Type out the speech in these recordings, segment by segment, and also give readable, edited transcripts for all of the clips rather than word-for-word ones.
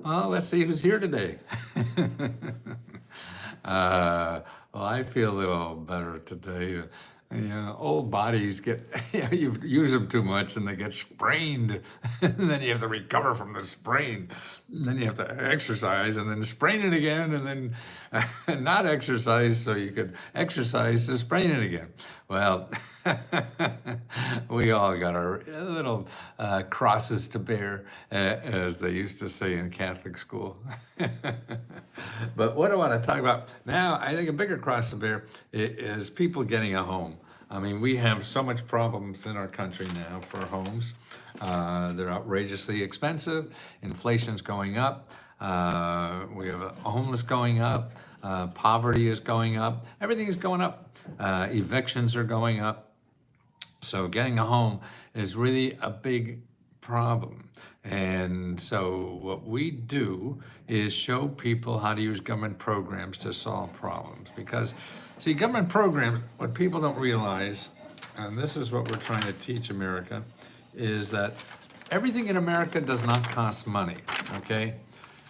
Well, let's see who's here today. Well, I feel a little better today. Old bodies get, you use them too much and they get sprained. And then you have to recover from the sprain. And then you have to exercise and then sprain it again and then not exercise so you could exercise to sprain it again. Well, we all got our little crosses to bear, as they used to say in Catholic school. But what I want to talk about now, I think a bigger cross to bear is people getting a home. I mean, we have so much problems in our country now for homes. They're outrageously expensive. Inflation's going up. We have homeless going up. Poverty is going up. Everything is going up. Evictions are going up. So getting a home is really a big problem. And so what we do is show people how to use government programs to solve problems. Because, see, government programs, what people don't realize, and this is what we're trying to teach America, is that everything in America does not cost money, okay?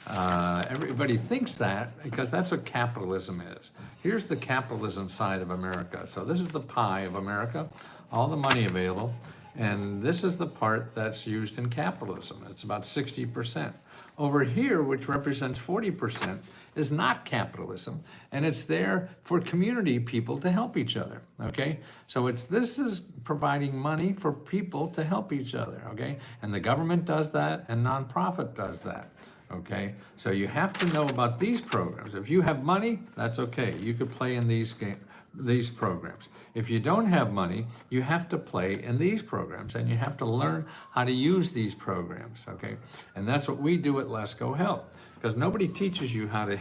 Everybody thinks that because that's what capitalism is. Here's the capitalism side of America. So this is the pie of America, all the money available. And this is the part that's used in capitalism. It's about 60%. Over here, which represents 40%, is not capitalism, and it's there for community people to help each other, okay? So this is providing money for people to help each other, okay? And the government does that, and nonprofit does that, okay? So you have to know about these programs. If you have money, that's okay. You could play in these programs. If you don't have money, you have to play in these programs and you have to learn how to use these programs, okay? And that's what we do at Lesko Help, because nobody teaches you how to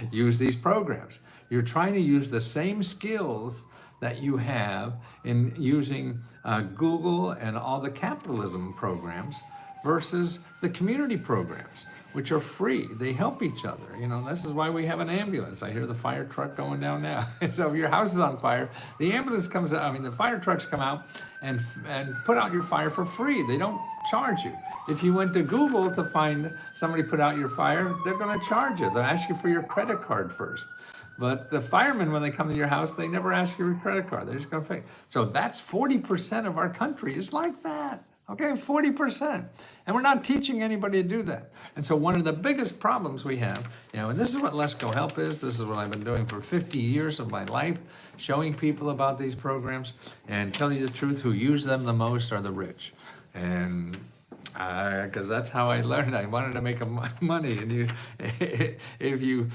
use these programs. You're trying to use the same skills that you have in using Google and all the capitalism programs versus the community programs, which are free. They help each other. This is why we have an ambulance. I hear the fire truck going down now. So if your house is on fire, the ambulance comes out, the fire trucks come out and put out your fire for free. They don't charge you. If you went to Google to find somebody put out your fire, they're gonna charge you. They'll ask you for your credit card first. But the firemen, when they come to your house, they never ask you for your credit card. They're just gonna fake. So that's 40% of our country is like that. Okay, 40%. And we're not teaching anybody to do that. And so one of the biggest problems we have, and this is what Lesko Help is, this is what I've been doing for 50 years of my life, showing people about these programs, and tell you the truth, who use them the most are the rich. And because that's how I learned. I wanted to make money. And if you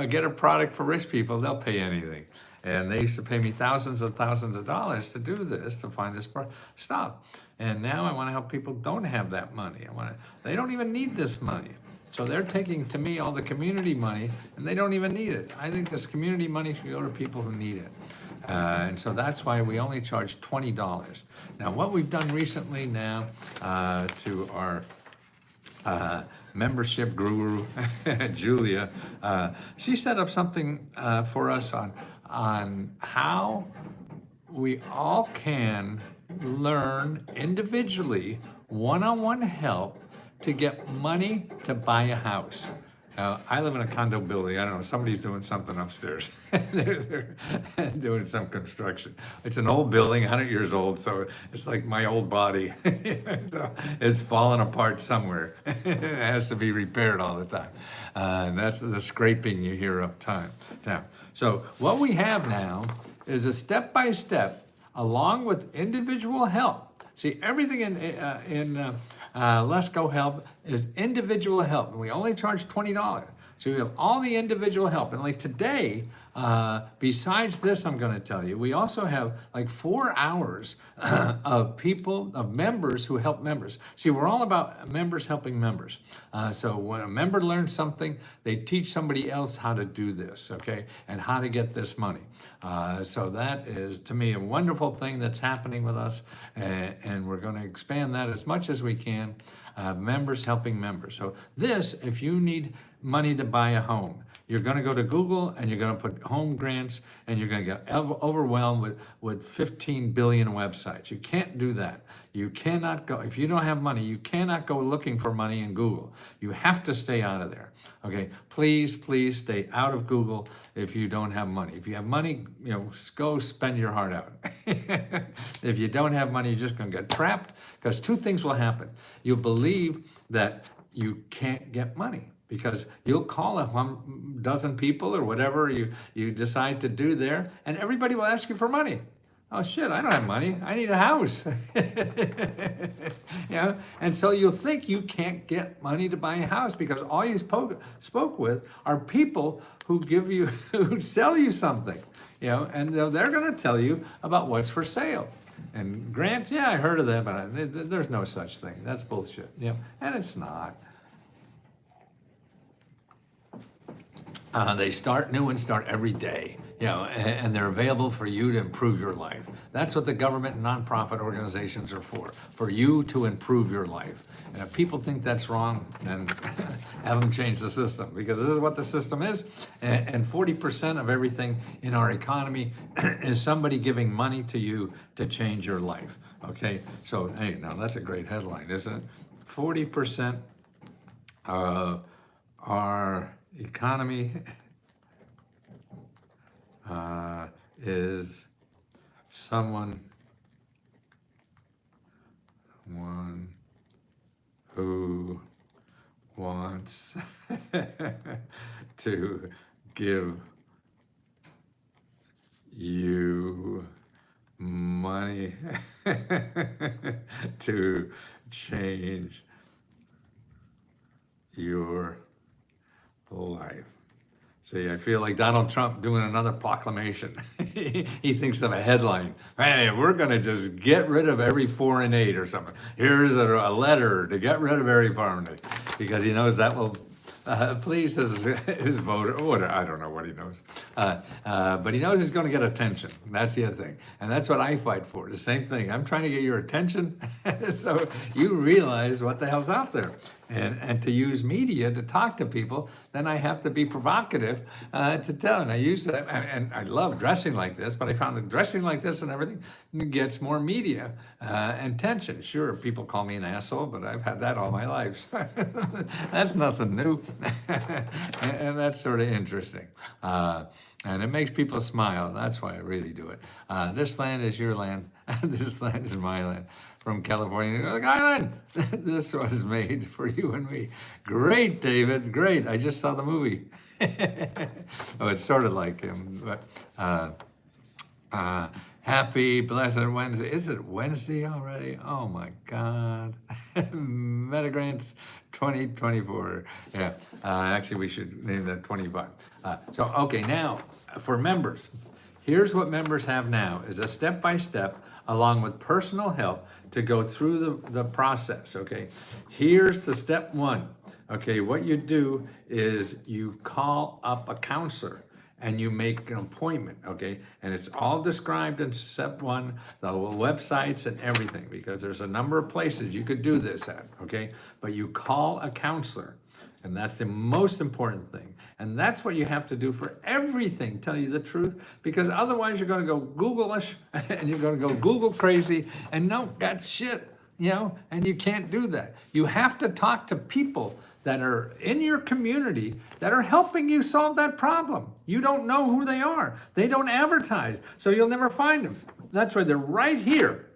get a product for rich people, they'll pay anything. And they used to pay me thousands and thousands of dollars to do this, to find this stuff. And now I want to help people don't have that money. They don't even need this money. So they're taking, to me, all the community money, and they don't even need it. I think this community money should go to people who need it. And so that's why we only charge $20. Now, what we've done recently now to our membership guru, Julia, she set up something for us on how we all can learn individually, one-on-one help to get money to buy a house. I live in a condo building. I don't know, somebody's doing something upstairs. they're doing some construction. It's an old building, 100 years old, so it's like my old body. So it's falling apart somewhere. It has to be repaired all the time. And that's the scraping you hear up time. So what we have now is a step-by-step, along with individual help. See, everything in Lesko Help is individual help, and we only charge $20. So we have all the individual help. And like today, besides this, I'm going to tell you, we also have like 4 hours of members who help members. See, we're all about members helping members. So when a member learns something, they teach somebody else how to do this, okay, and how to get this money. So that is, to me, a wonderful thing that's happening with us, and we're going to expand that as much as we can. Members helping members. So this, if you need money to buy a home, You're going to go to Google and you're going to put home grants and you're going to get overwhelmed with 15 billion websites. You can't do that. You cannot go, if you don't have money, you cannot go looking for money in Google. You have to stay out of there. Okay, please stay out of Google if you don't have money. If you have money, go spend your heart out. If you don't have money, you're just going to get trapped, because two things will happen. You'll believe that you can't get money, because you'll call a dozen people or whatever you decide to do there, and everybody will ask you for money. Oh shit, I don't have money. I need a house. And so you'll think you can't get money to buy a house because all you spoke with are people who who sell you something, and they're going to tell you about what's for sale. And grants, yeah, I heard of that, but there's no such thing. That's bullshit, and it's not. They start new and start every day, and they're available for you to improve your life. That's what the government and nonprofit organizations are for you to improve your life. And if people think that's wrong, then have them change the system, because this is what the system is. And 40% of everything in our economy is somebody giving money to you to change your life. Okay, so hey, now that's a great headline, isn't it? 40% of our economy is one who wants to give you money to change your life. See, I feel like Donald Trump doing another proclamation. He thinks of a headline. Hey, we're going to just get rid of every foreign aid or something. Here's a letter to get rid of every foreign aid, because he knows that will please his voter. I don't know what he knows. But he knows he's going to get attention. That's the other thing. And that's what I fight for. The same thing. I'm trying to get your attention so you realize what the hell's out there. And to use media to talk to people, then I have to be provocative to tell. And I use that, and I love dressing like this, but I found that dressing like this and everything gets more media attention. Sure, people call me an asshole, but I've had that all my life. So that's nothing new. And that's sort of interesting. And it makes people smile. That's why I really do it. This land is your land. This land is my land. From California to the island. This was made for you and me. Great, David, great. I just saw the movie. Oh, it's sort of like him, but happy blessed Wednesday. Is it Wednesday already? Oh my God. Metagrants 2024. Yeah, actually we should name that 25. So, okay, now for members, here's what members have now is a step-by-step along with personal help to go through the process, okay? Here's the step one, okay? What you do is you call up a counselor and you make an appointment, okay? And it's all described in step one, the websites and everything, because there's a number of places you could do this at, okay? But you call a counselor, and that's the most important thing. And that's what you have to do for everything, tell you the truth, because otherwise you're going to go Google-ish and you're going to go Google crazy, and no, that's shit, and you can't do that. You have to talk to people that are in your community that are helping you solve that problem. You don't know who they are. They don't advertise, so you'll never find them. That's why they're right here.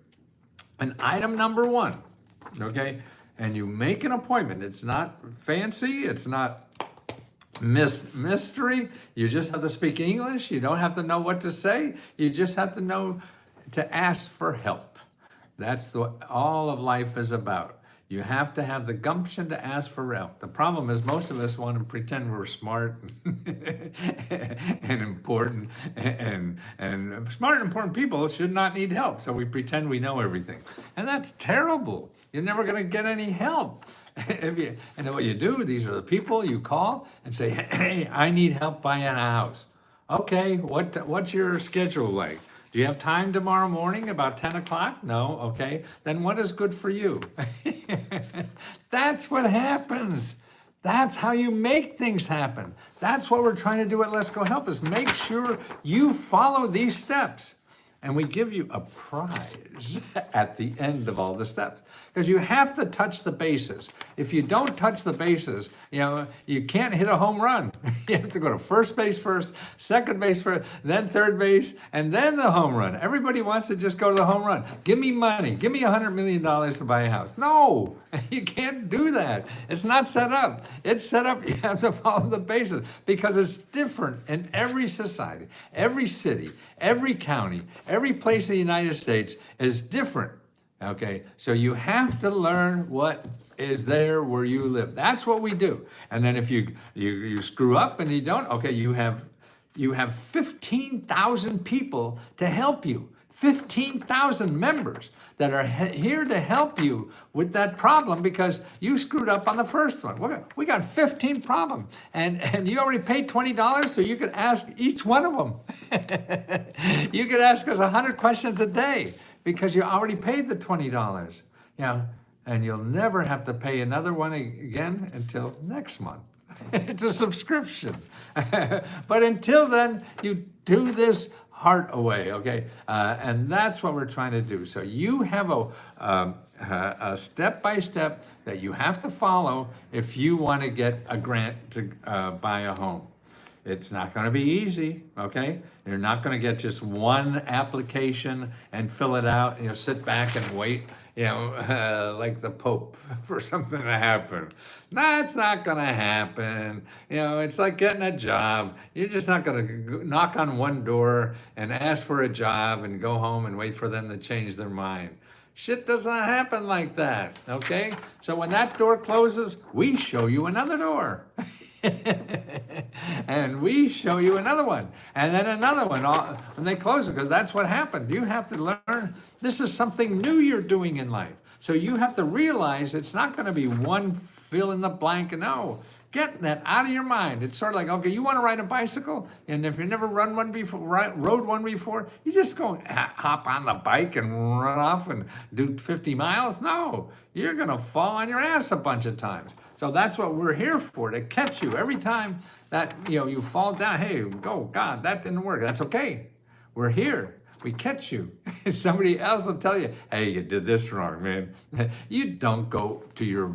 And item number one, okay? And you make an appointment. It's not fancy, it's not mystery. You just have to speak English. You don't have to know what to say. You just have to know to ask for help. That's what all of life is about. You have to have the gumption to ask for help. The problem is most of us want to pretend we're smart and important, and smart and important people should not need help. So we pretend we know everything. And that's terrible. You're never going to get any help. And then what you do, these are the people you call and say, hey, I need help buying a house. Okay, what's your schedule like? Do you have time tomorrow morning about 10 o'clock? No, okay. Then what is good for you? That's what happens. That's how you make things happen. That's what we're trying to do at Lesko Help, is make sure you follow these steps. And we give you a prize at the end of all the steps. Because you have to touch the bases. If you don't touch the bases, you can't hit a home run. You have to go to first base first, second base first, then third base, and then the home run. Everybody wants to just go to the home run. Give me money. Give me $100 million to buy a house. No, you can't do that. It's not set up. It's set up, you have to follow the bases, because it's different in every society, every city, every county, every place in the United States is different. Okay, so you have to learn what is there where you live. That's what we do. And then if you screw up and you don't, okay, you have 15,000 people to help you. 15,000 members that are here to help you with that problem because you screwed up on the first one. We got 15 problems, and you already paid $20, so you could ask each one of them. You could ask us 100 questions a day, because you already paid the $20, and you'll never have to pay another one again until next month. It's a subscription. But until then, you do this heart away, okay? And that's what we're trying to do. So you have a step-by-step that you have to follow if you want to get a grant to buy a home. It's not going to be easy, okay? You're not going to get just one application and fill it out, sit back and wait, like the Pope for something to happen. That's not going to happen. It's like getting a job. You're just not going to knock on one door and ask for a job and go home and wait for them to change their mind. Shit does not happen like that, okay? So when that door closes, we show you another door. And we show you another one, and then another one, and they close it, because that's what happened. You have to learn this is something new you're doing in life. So you have to realize it's not going to be one fill in the blank. No, get that out of your mind. It's sort of like, okay, you want to ride a bicycle, and if you never rode one before, you just go hop on the bike and run off and do 50 miles. No, you're going to fall on your ass a bunch of times. So that's what we're here for, to catch you every time that you fall down. Hey, oh God, that didn't work. That's okay. We're here. We catch you. Somebody else will tell you, hey, you did this wrong, man. You don't go to your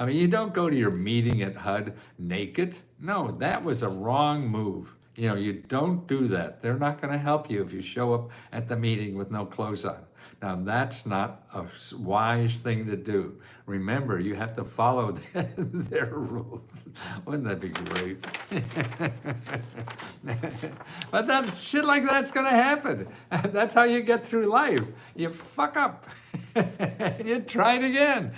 you don't go to your meeting at HUD naked. No, that was a wrong move. You don't do that. They're not going to help you if you show up at the meeting with no clothes on. Now, that's not a wise thing to do. Remember, you have to follow their rules. Wouldn't that be great? But that's shit like that's going to happen. That's how you get through life. You fuck up. You try it again.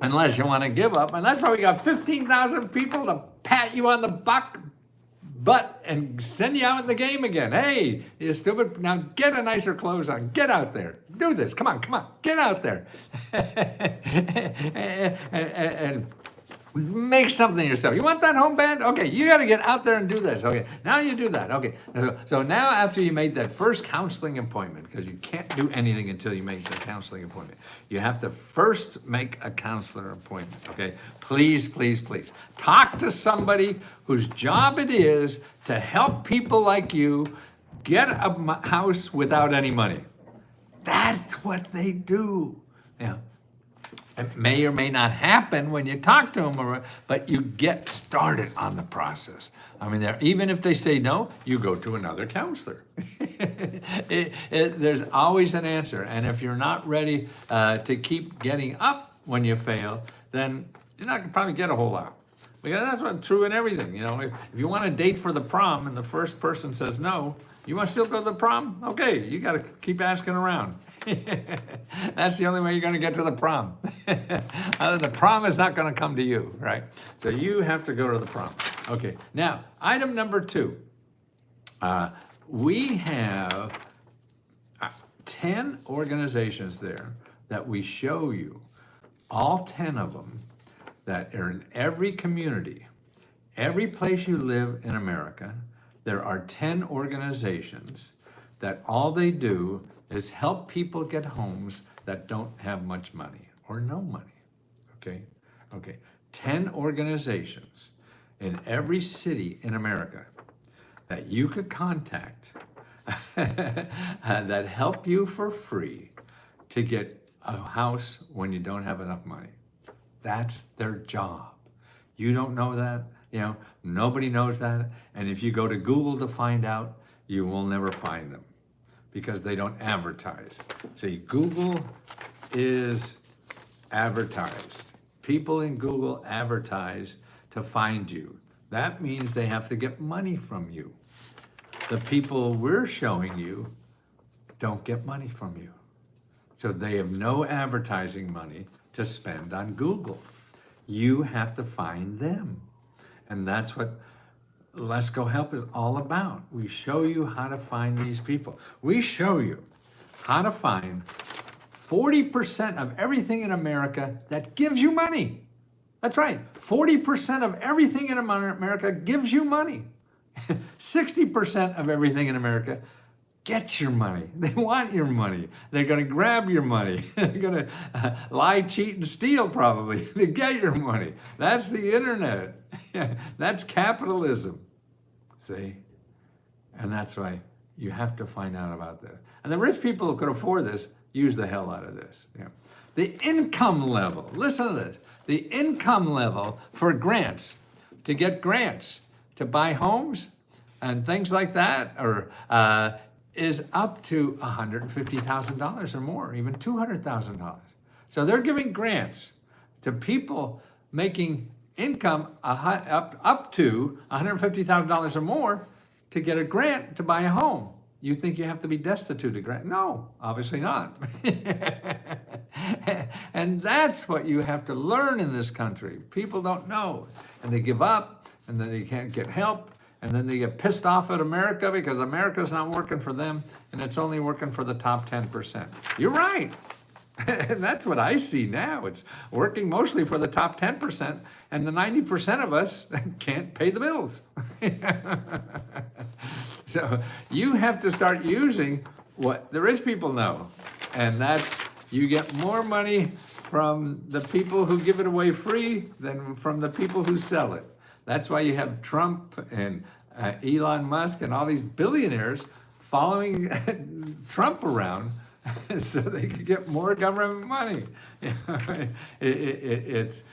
Unless you want to give up. And that's why we got 15,000 people to pat you on the butt and send you out in the game again. Hey, you stupid. Now get a nicer clothes on. Get out there. Do this. Come on. Get out there. and make something yourself. You want that home band? Okay, you got to get out there and do this. Okay, now you do that. Okay, so now after you made that first counseling appointment, because you can't do anything until you make the counseling appointment, you have to first make a counselor appointment. Okay, please talk to somebody whose job it is to help people like you get a house without any money. That's what they do. It may or may not happen when you talk to them, but you get started on the process. Even if they say no, you go to another counselor. There's always an answer. And if you're not ready to keep getting up when you fail, then you're not going to probably get a whole lot. Because that's what's true in everything. If you want to date for the prom and the first person says no, you want to still go to the prom? Okay, you got to keep asking around. That's the only way you're going to get to the prom. The prom is not going to come to you, right? So you have to go to the prom. Okay, now, item number 2. We have 10 organizations there that we show you, all 10 of them, that are in every community, every place you live in America. There are 10 organizations that all they do is help people get homes that don't have much money or no money. Okay? Okay. 10 organizations in every city in America that you could contact that help you for free to get a house when you don't have enough money. That's their job. You don't know that, nobody knows that. And if you go to Google to find out, you will never find them because they don't advertise. See, Google is advertised. People in Google advertise to find you. That means they have to get money from you. The people we're showing you don't get money from you. So they have no advertising money to spend on Google. You have to find them. And that's what Lesko Help is all about. We show you how to find these people. We show you how to find 40% of everything in America that gives you money. That's right. 40% of everything in America gives you money. 60% of everything in America gets your money. They want your money. They're going to grab your money. They're going to lie, cheat, and steal probably to get your money. That's the internet. That's capitalism. See? And that's why you have to find out about this. And the rich people who could afford this use the hell out of this. The income level, listen to this, the income level for grants, to get grants, to buy homes and things like that, or is up to $150,000 or more, even $200,000. So they're giving grants to people making income up to $150,000 or more to get a grant to buy a home. You think you have to be destitute to grant? No, obviously not. And that's what you have to learn in this country. People don't know, and they give up, and then they can't get help, and then they get pissed off at America because America's not working for them, and it's only working for the top 10%. You're right. And that's what I see now. It's working mostly for the top 10%, and the 90% of us can't pay the bills. So you have to start using what the rich people know, and that's you get more money from the people who give it away free than from the people who sell it. That's why you have Trump and Elon Musk and all these billionaires following Trump around so they could get more government money. It's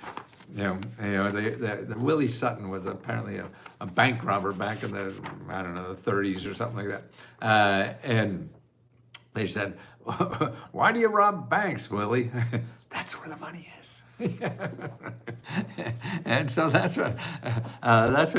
the Willie Sutton was apparently a bank robber back in the, I don't know, the 30s or something like that. And they said, why do you rob banks, Willie? That's where the money is. And so that's what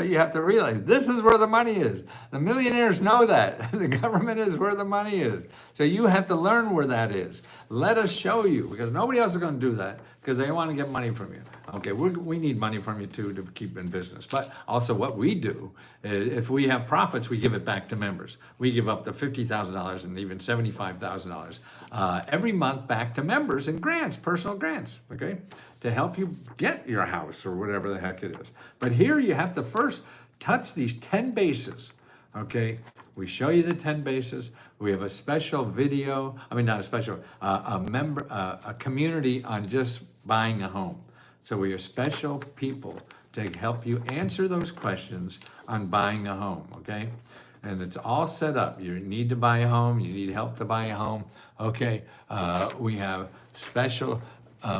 you have to realize. This is where the money is. The millionaires know that. The government is where the money is. So you have to learn where that is. Let us show you, because nobody else is going to do that because they want to get money from you. Okay, we need money from you too to keep in business. But also what we do is if we have profits, we give it back to members. We give up the $50,000 and even $75,000 every month back to members in grants, personal grants, okay, to help you get your house or whatever the heck it is. But here you have to first touch these 10 bases, okay? We show you the 10 bases. We have a special video, not a special, a community on just buying a home. So we have special people to help you answer those questions on buying a home, okay? And it's all set up. You need to buy a home. You need help to buy a home. Okay, we have special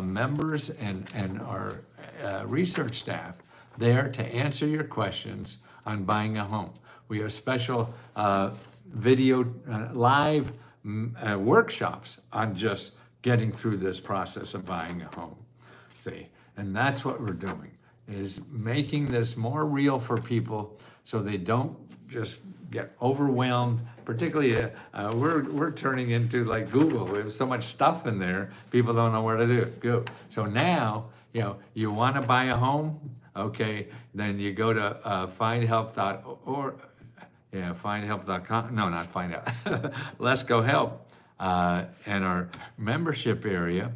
members and our research staff there to answer your questions on buying a home. We have special video, live workshops on just getting through this process of buying a home. See? And that's what we're doing, is making this more real for people so they don't just get overwhelmed. Particularly, we're turning into like Google. We have so much stuff in there, people don't know where to go. So now, you want to buy a home, okay, then you go to findhelp.org, findhelp.com, no, not find out, Lesko Help, and our membership area.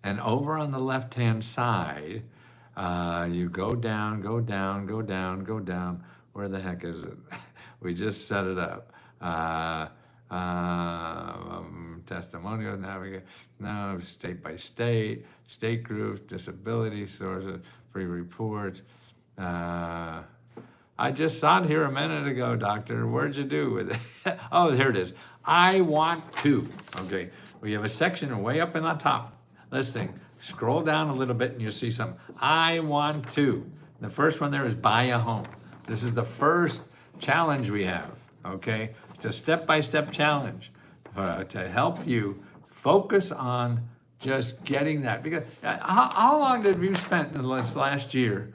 And over on the left-hand side, you go down. Where the heck is it? We just set it up. testimonial, navigate, no, state by state, state groups, disability sources, free reports. I just saw it here a minute ago, doctor. Where'd you do with it? Oh, here it is. I want to. Okay, we have a section way up in the top. Listing. Scroll down a little bit and you'll see something. I want to. The first one there is buy a home. This is the first challenge we have. Okay, it's a step-by-step challenge to help you focus on just getting that. Because how long have you spent in this last year,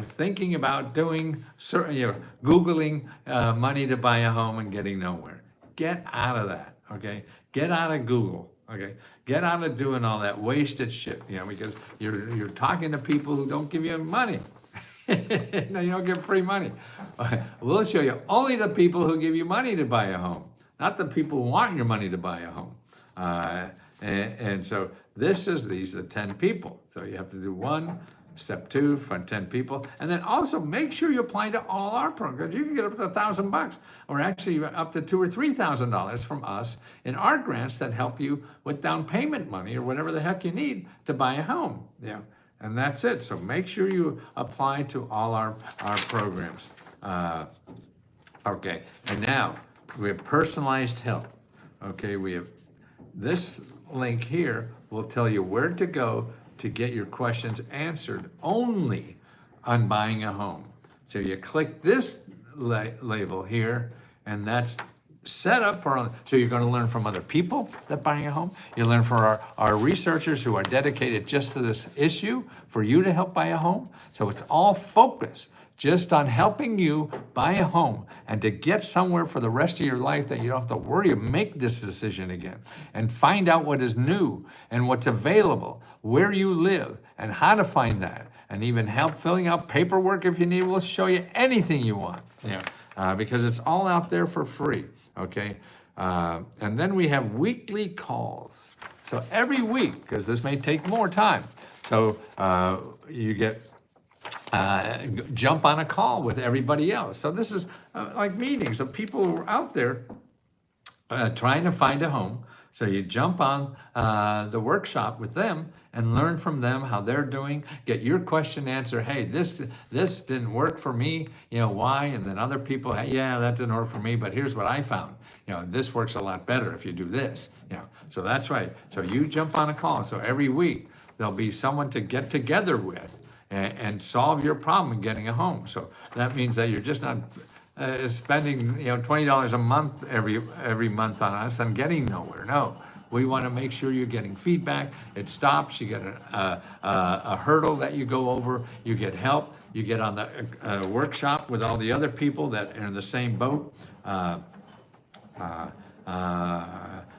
thinking about doing certain, Googling money to buy a home and getting nowhere? Get out of that, okay? Get out of Google, okay? Get out of doing all that wasted shit, because you're talking to people who don't give you money. No, you don't get free money. We'll show you only the people who give you money to buy a home, not the people who want your money to buy a home. And so these are the 10 people. So you have to do 1, step 2 for 10 people, and then also make sure you apply to all our programs. You can get up to $1,000, or actually up to $2,000 or $3,000 from us in our grants that help you with down payment money or whatever the heck you need to buy a home. And that's it. So make sure you apply to all our programs. Okay, and now we have personalized help. Okay, we have this link here will tell you where to go to get your questions answered only on buying a home. So you click this label here, and that's set up for, so you're going to learn from other people that buying a home. You learn from our researchers who are dedicated just to this issue for you to help buy a home. So it's all focused just on helping you buy a home and to get somewhere for the rest of your life that you don't have to worry to make this decision again, and find out what is new and what's available, where you live and how to find that, and even help filling out paperwork if you need. We'll show you anything you want, because it's all out there for free. Okay, and then we have weekly calls. So every week, because this may take more time, so you get jump on a call with everybody else. So this is like meetings of people who are out there trying to find a home. So you jump on the workshop with them and learn from them how they're doing, get your question answered. Hey, this didn't work for me, why? And then other people, hey, yeah, that didn't work for me, but here's what I found. This works a lot better if you do this. So that's right. So you jump on a call. So every week there'll be someone to get together with and solve your problem in getting a home. So that means that you're just not spending $20 a month every month on us and getting nowhere. No. We want to make sure you're getting feedback. It stops. You get a hurdle that you go over. You get help. You get on the workshop with all the other people that are in the same boat.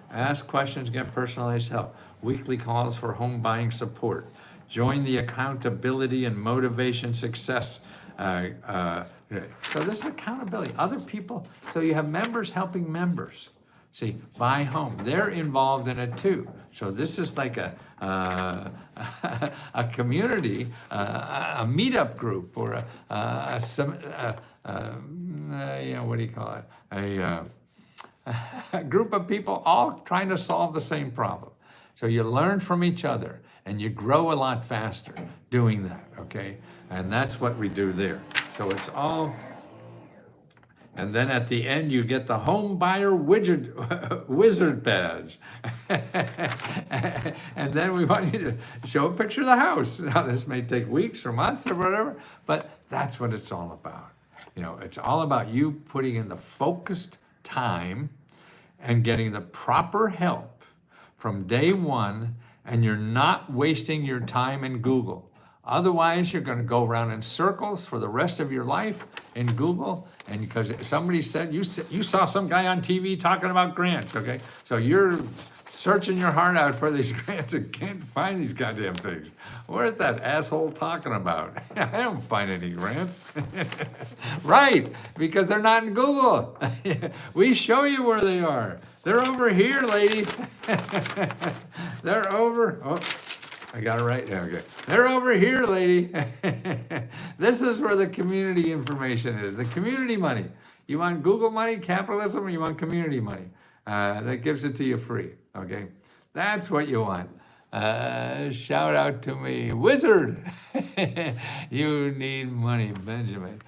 Ask questions, get personalized help. Weekly calls for home buying support. Join the accountability and motivation success. So this is accountability. Other people. So you have members helping members. See, buy home. They're involved in it too. So this is like a community, a meetup group, or what do you call it? A group of people all trying to solve the same problem. So you learn from each other and you grow a lot faster doing that. Okay, and that's what we do there. So it's all. And then at the end, you get the home buyer wizard badge. And then we want you to show a picture of the house. Now, this may take weeks or months or whatever, but that's what it's all about. It's all about you putting in the focused time and getting the proper help from day one, and you're not wasting your time in Google. Otherwise, you're going to go around in circles for the rest of your life in Google, and because somebody said you saw some guy on TV talking about grants, okay? So you're searching your heart out for these grants and can't find these goddamn things. What is that asshole talking about? I don't find any grants. Right, because they're not in Google. We show you where they are. They're over here, lady. They're over. Oh. I got it right? Okay. They're over here, lady. This is where the community information is, the community money. You want Google money, capitalism, or you want community money? that gives it to you free, okay? That's what you want. Shout out to me, Wizard. You need money, Benjamin.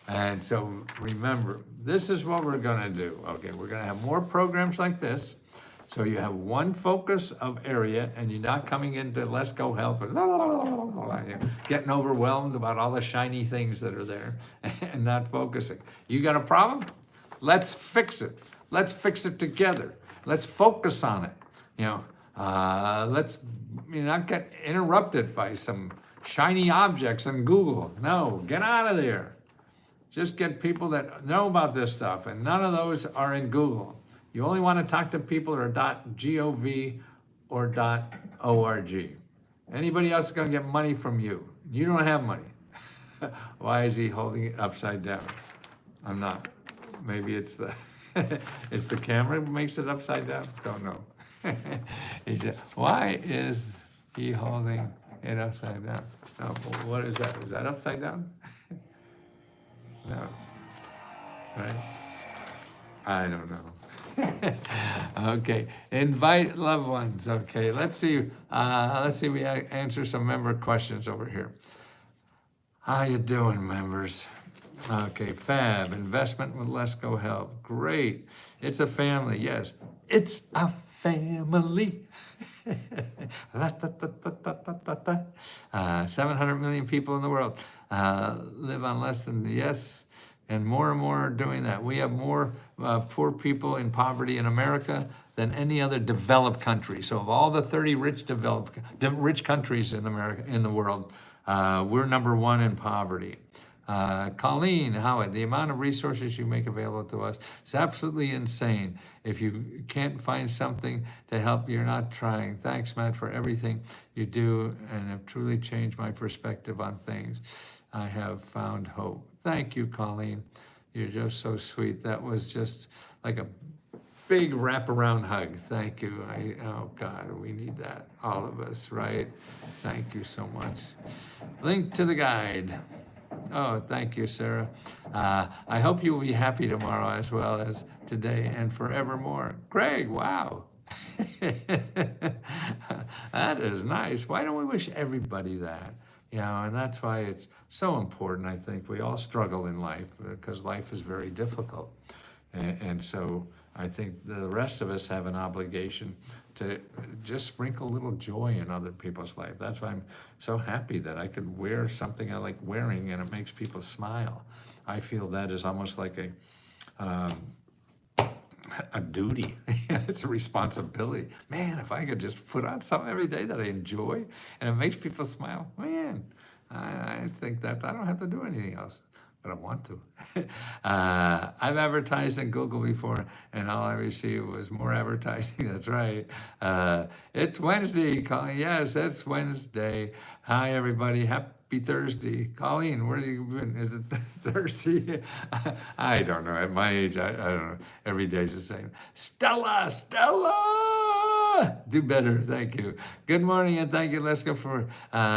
And so remember, this is what we're gonna do. Okay, we're gonna have more programs like this. So you have one focus of area and you're not coming into Lesko help and getting overwhelmed about all the shiny things that are there and not focusing. You got a problem? Let's fix it. Let's fix it together. Let's focus on it. Let's not get interrupted by some shiny objects in Google. No, get out of there. Just get people that know about this stuff, and none of those are in Google. You only want to talk to people that are .gov or .org. Anybody else is going to get money from you. You don't have money. Why is he holding it upside down? I'm not. Maybe it's the it's the camera that makes it upside down. Don't know. He said, why is he holding it upside down? No, what is that? Is that upside down? No. Right? I don't know. Okay, invite loved ones. Okay, let's see we answer some member questions over here. How you doing, members? Okay, fab, investment with Lesko Help. Great. It's a family, yes. It's a family. 700 million people in the world live on less than, yes, and more are doing that. We have more poor people in poverty in America than any other developed country. So of all the 30 rich countries in America, in the world, we're number one in poverty. Colleen Howard, the amount of resources you make available to us is absolutely insane. If you can't find something to help, you're not trying. Thanks, Matt, for everything you do and have truly changed my perspective on things. I have found hope. Thank you, Colleen. You're just so sweet. That was just like a big wraparound hug. Thank you. Oh God, we need that. All of us, right? Thank you so much. Link to the guide. Oh, thank you, Sarah. I hope you will be happy tomorrow as well as today and forevermore. Greg, wow. That is nice. Why don't we wish everybody that? And that's why it's so important, I think. We all struggle in life because life is very difficult. And so I think the rest of us have an obligation to just sprinkle a little joy in other people's life. That's why I'm so happy that I could wear something I like wearing and it makes people smile. I feel that is almost like a duty. It's a responsibility. Man, if I could just put on something every day that I enjoy and it makes people smile, man, I think that I don't have to do anything else. But I want to. I've advertised in Google before, and all I received was more advertising. That's right. It's Wednesday, Colleen. Yes, it's Wednesday. Hi, everybody. Happy Thursday. Colleen, where have you been? Is it Thursday? I don't know. At my age, I don't know. Every day's the same. Stella! Do better, thank you. Good morning, and thank you, Lesko, for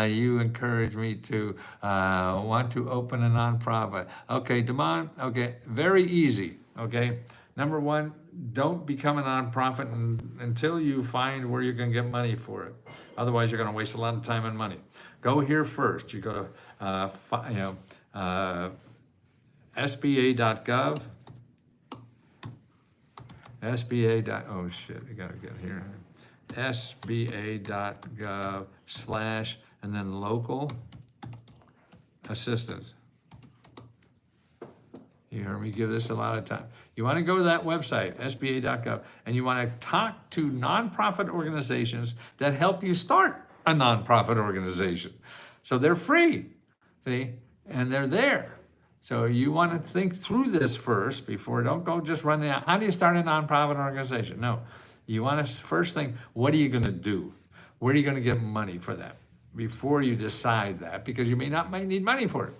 you encouraged me to want to open a nonprofit. Okay, Damon, okay, very easy, okay? Number one, don't become a nonprofit until you find where you're gonna get money for it. Otherwise, you're gonna waste a lot of time and money. Go here first. You go to SBA.gov. Oh shit, I gotta get here. SBA.gov/ and then local assistance. You heard me give this a lot of time. You want to go to that website, SBA.gov, and you want to talk to nonprofit organizations that help you start a nonprofit organization. So they're free, see, and they're there. So you want to think through this first before, don't go just running out. How do you start a nonprofit organization? No. You want to first think, what are you going to do? Where are you going to get money for that? Before you decide that, because you might need money for it.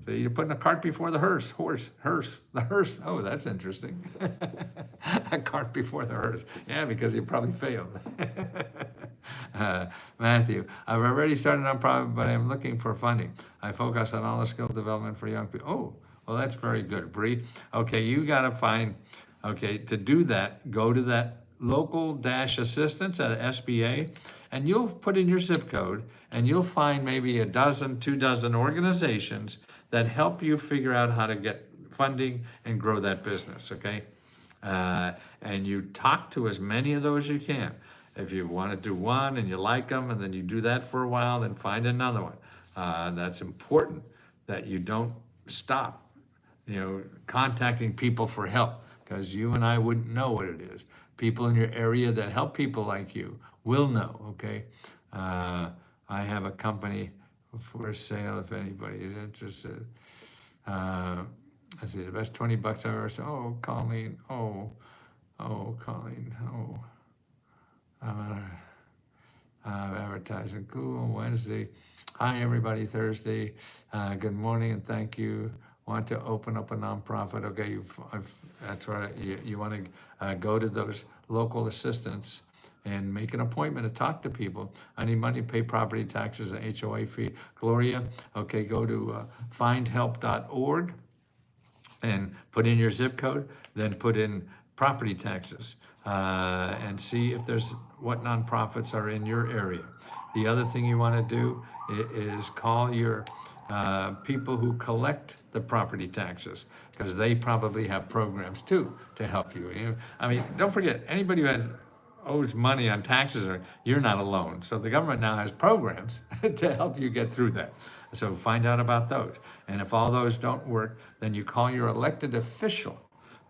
So you're putting a cart before the hearse. The hearse. Oh, that's interesting. A cart before the hearse. Yeah, because you probably failed. Matthew, I've already started a nonprofit, but I'm looking for funding. I focus on all the skill development for young people. Oh, well, that's very good, Bree. Okay, you got to find Okay, to do that, go to that local dash assistance at SBA, and you'll put in your zip code, and you'll find maybe a dozen, 2 dozen organizations that help you figure out how to get funding and grow that business, okay? And you talk to as many of those as you can. If you want to do one and you like them, and then you do that for a while, then find another one. That's important that you don't stop, contacting people for help, because you and I wouldn't know what it is. People in your area that help people like you will know, okay? I have a company for sale if anybody is interested. I see the best $20 I've ever said. Oh, Colleen. Oh, Colleen. Oh, advertising. Cool. Wednesday. Hi, everybody. Thursday. Good morning and thank you. Want to open up a nonprofit? Okay, that's right. You want to go to those local assistants and make an appointment to talk to people. I need money to pay property taxes and HOA fee. Gloria, okay, go to findhelp.org and put in your zip code, then put in property taxes and see if there's what nonprofits are in your area. The other thing you want to do is call your people who collect the property taxes, because they probably have programs too to help you. I mean, don't forget, anybody who owes money on taxes, you're not alone. So the government now has programs to help you get through that. So find out about those. And if all those don't work, then you call your elected official,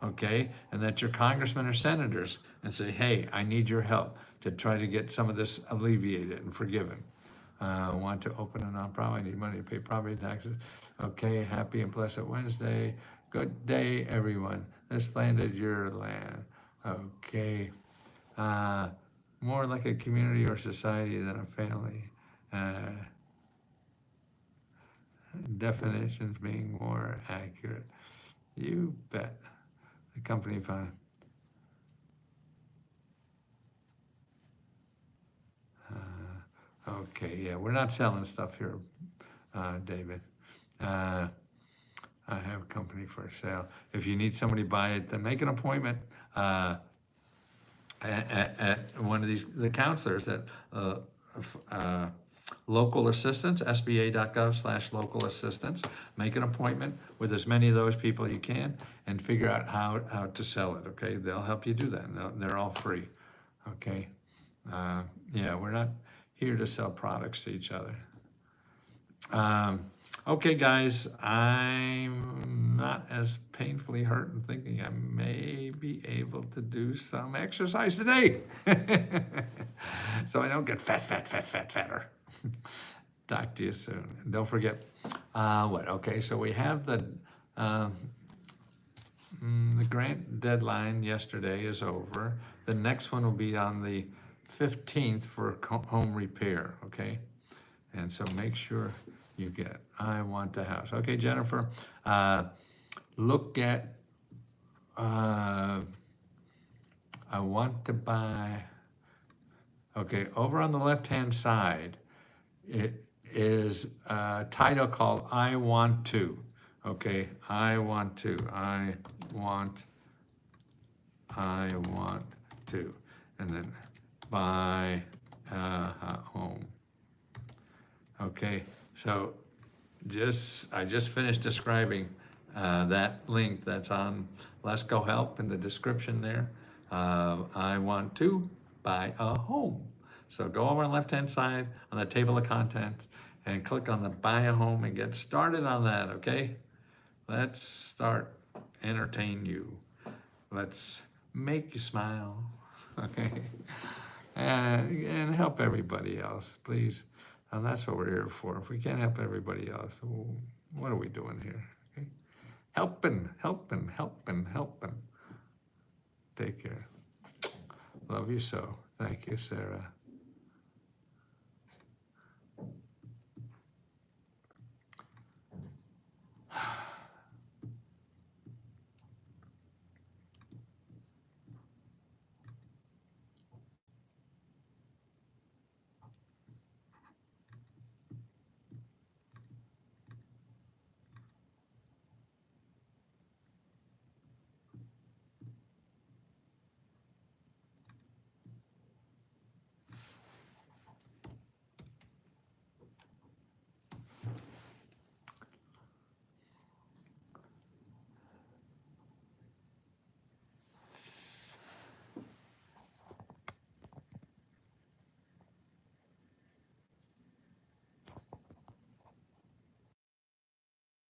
okay? And that's your congressmen or senators, and say, hey, I need your help to try to get some of this alleviated and forgiven. Want to open a nonprofit, I need money to pay property taxes. Okay, happy and blessed Wednesday. Good day, everyone. This land is your land. Okay. More like a community or society than a family. Definitions being more accurate. You bet. The company fund. Okay, yeah, we're not selling stuff here, David. I have a company for sale. If you need somebody to buy it, then make an appointment at one of the counselors at local assistance, sba.gov/local assistance. Make an appointment with as many of those people you can and figure out how to sell it, okay? They'll help you do that, and they're all free, okay? Yeah, we're not here to sell products to each other. Okay, guys, I'm not as painfully hurt and thinking I may be able to do some exercise today. So I don't get fatter. Talk to you soon. And don't forget, okay, so we have the grant deadline yesterday is over. The next one will be on the 15th for home repair, okay? And so make sure you get, I want the house. Okay, Jennifer, look at, I want to buy, okay, over on the left-hand side, it is a title called I Want To, okay? I want to, and then buy a home. Okay, so I just finished describing that link that's on Lesko Help in the description there. I want to buy a home. So go over on the left-hand side on the table of contents and click on the buy a home and get started on that, okay? Let's start, entertain you. Let's make you smile, okay? And help everybody else, please. And that's what we're here for. If we can't help everybody else, what are we doing here? Okay? Helping. Take care. Love you so. Thank you, Sarah.